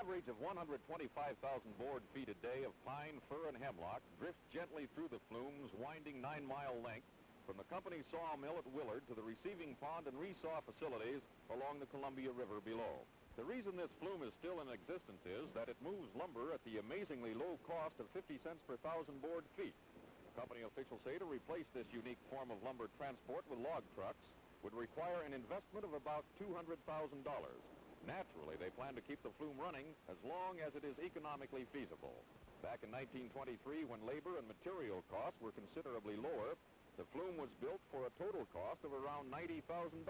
average of 125,000 board feet a day of pine, fir, and hemlock drifts gently through the flume's winding 9-mile length from the company's sawmill at Willard to the receiving pond and resaw facilities along the Columbia River below. The reason this flume is still in existence is that it moves lumber at the amazingly low cost of 50 cents per thousand board feet. Company officials say to replace this unique form of lumber transport with log trucks would require an investment of about $200,000. Naturally, they plan to keep the flume running as long as it is economically feasible. Back in 1923, when labor and material costs were considerably lower, the flume was built for a total cost of around $90,000.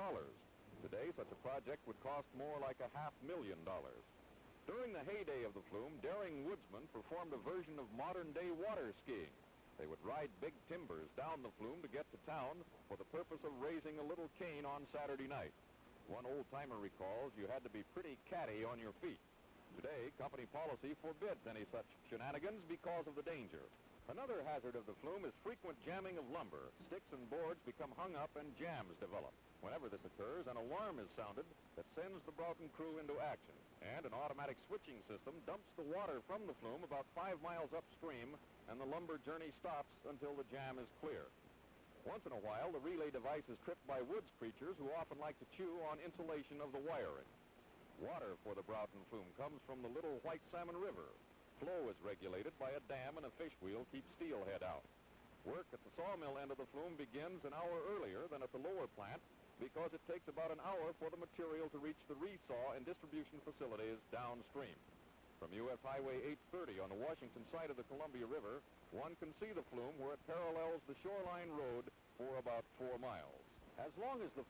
Today, such a project would cost more like $500,000. During the heyday of the flume, daring woodsmen performed a version of modern-day water skiing. They would ride big timbers down the flume to get to town for the purpose of raising a little cane on Saturday night. One old-timer recalls you had to be pretty catty on your feet. Today, company policy forbids any such shenanigans because of the danger. Another hazard of the flume is frequent jamming of lumber. Sticks and boards become hung up and jams develop. Whenever this occurs, an alarm is sounded that sends the Broughton crew into action, and an automatic switching system dumps the water from the flume about 5 miles upstream, and the lumber journey stops until the jam is clear. Once in a while, the relay device is tripped by woods creatures who often like to chew on insulation of the wiring. Water for the Broughton flume comes from the Little White Salmon River. Flow is regulated by a dam, and a fish wheel keeps steelhead out. Work at the sawmill end of the flume begins an hour earlier than at the lower plant because it takes about an hour for the material to reach the resaw and distribution facilities downstream. From U.S. Highway 830 on the Washington side of the Columbia River, one can see the flume where it parallels the shoreline road for about 4 miles. As long as the